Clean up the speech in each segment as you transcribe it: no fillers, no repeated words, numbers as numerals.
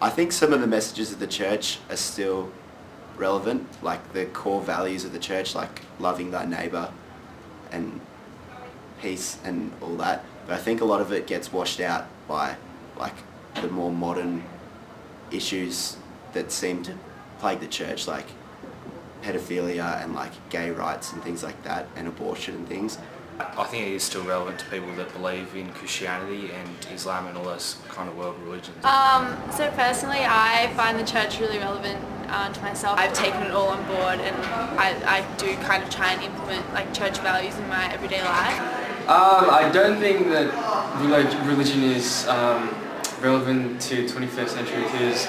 I think some of the messages of the church are still relevant, like the core values of the church, like loving thy neighbour and peace and all that. But I think a lot of it gets washed out by like the more modern issues that seem to plague the church, like pedophilia and like gay rights and things like that, and abortion and things. I think it is still relevant to people that believe in Christianity and Islam and all those kind of world religions. So personally, I find the church really relevant to myself. I've taken it all on board, and I do kind of try and implement like church values in my everyday life. I don't think that religion is relevant to 21st century because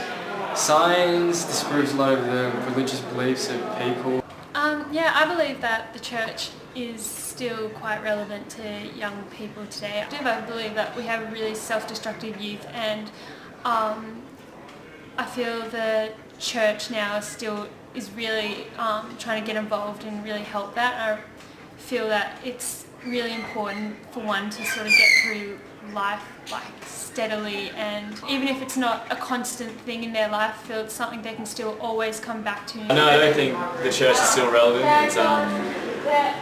science disproves a lot of the religious beliefs of people. Yeah, I believe that the church is still quite relevant to young people today. I believe that we have a really self-destructive youth, and I feel the church now is really trying to get involved and really help that. I feel that it's really important for one to sort of get through life like steadily, and even if it's not a constant thing in their life, I feel it's something they can still always come back to. No, I don't think the church is still relevant. It's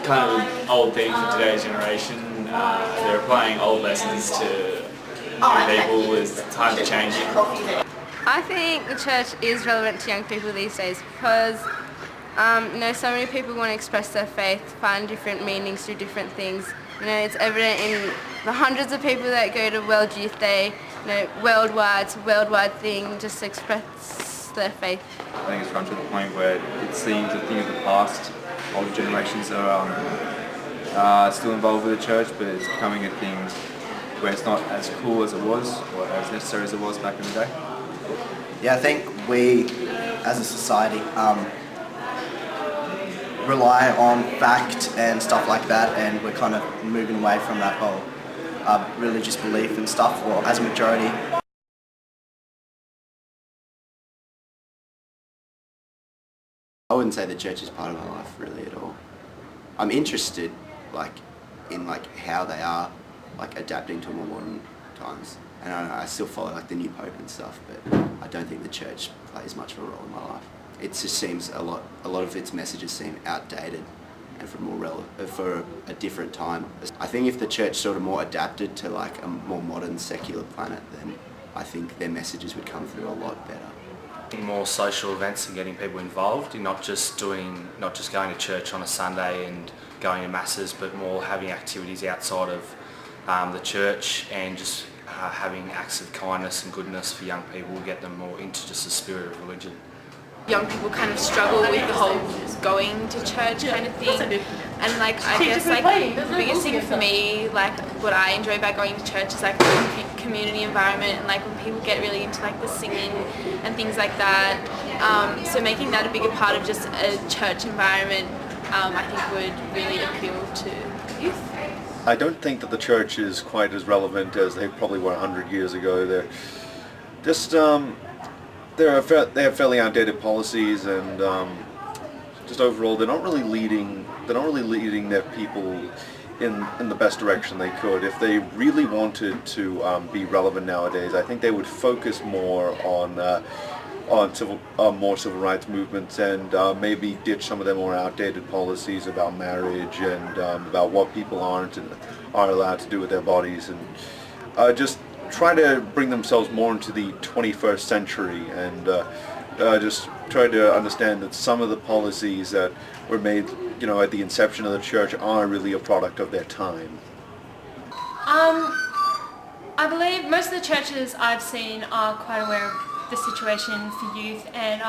kind of an old thing for today's generation. They're applying old lessons to new people. It's time to change it. I think the church is relevant to young people these days because so many people want to express their faith, find different meanings through different things. It's evident in the hundreds of people that go to World Youth Day, worldwide, it's a worldwide thing just to express their faith. I think it's run to the point where it seems a thing of the past. Older generations are still involved with the church, but it's becoming a thing where it's not as cool as it was or as necessary as it was back in the day. Yeah, I think we, as a society, rely on fact and stuff like that, and we're kind of moving away from that whole religious belief and stuff, or as a majority. I wouldn't say the church is part of my life really at all. I'm interested in how they are adapting to more modern times, and I still follow the new pope and stuff, but I don't think the church plays much of a role in my life. It just seems a lot of its messages seem outdated and for a different time. I think if the church sort of more adapted to a more modern secular planet, then I think their messages would come through a lot better. More social events and getting people involved in not just going to church on a Sunday and going to masses, but more having activities outside of the church, and just having acts of kindness and goodness for young people, get them more into just the spirit of religion. Young people kind of struggle with the whole going to church kind of thing, and I guess the biggest thing for me, what I enjoy about going to church is the community environment, and when people get really into the singing and things like that. So making that a bigger part of just a church environment, I think would really appeal to youth. I don't think that the church is quite as relevant as they probably were 100 years ago. They're just they have fairly outdated policies, and just overall they're not really leading their people in the best direction they could. If they really wanted to be relevant nowadays, I think they would focus more on more civil rights movements, and maybe ditch some of their more outdated policies about marriage and about what people aren't allowed to do with their bodies, and just try to bring themselves more into the 21st century, and just try to understand that some of the policies that were made, at the inception of the church are really a product of their time. I believe most of the churches I've seen are quite aware of the situation for youth, and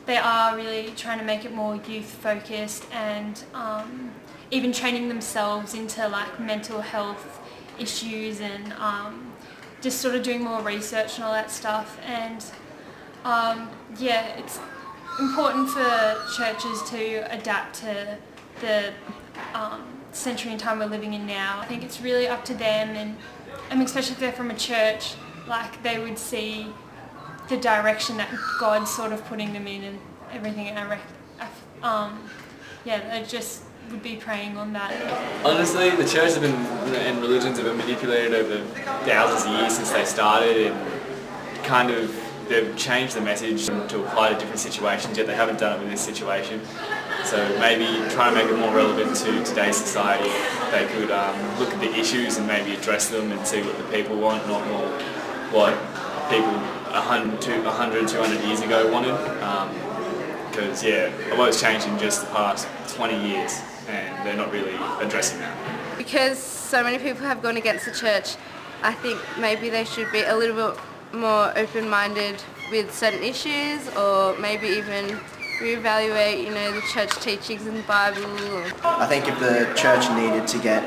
they are really trying to make it more youth focused, and even training themselves into mental health issues, and just sort of doing more research and all that stuff. And it's important for churches to adapt to the century and time we're living in now. I think it's really up to them, and especially if they're from a church, they would see the direction that God's sort of putting them in and everything. And I just would be praying on that. Honestly, the church and religions have been manipulated over thousands of years since they started, and kind of they've changed the message to apply to different situations, yet they haven't done it with this situation. So maybe trying to make it more relevant to today's society, they could look at the issues and maybe address them and see what the people want, not more what people 100, 200 years ago wanted. Because a lot's changed in just the past 20 years and they're not really addressing that. Because so many people have gone against the church, I think maybe they should be a little bit more open-minded with certain issues, or maybe even reevaluate, the church teachings in the Bible. I think if the church needed to get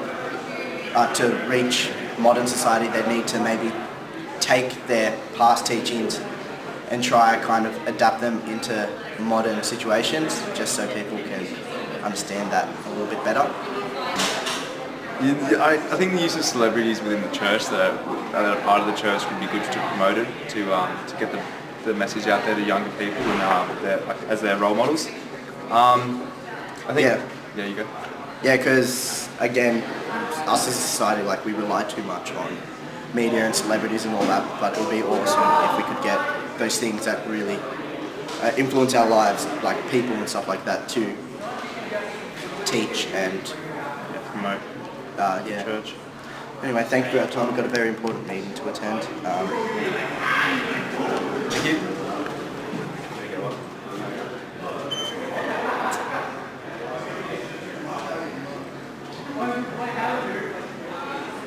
to reach modern society, they need to maybe take their past teachings and try kind of adapt them into modern situations, just so people can understand that a little bit better. I think the use of celebrities within the church that are part of the church would be good to promote it, to get the message out there to younger people and as their role models. I think. Yeah, you go. Yeah, because again, us as a society, we rely too much on media and celebrities and all that. But it would be awesome if we could get those things that really influence our lives, like people and stuff like that, to teach and promote. Church. Anyway, thank you for our time. We've got a very important meeting to attend.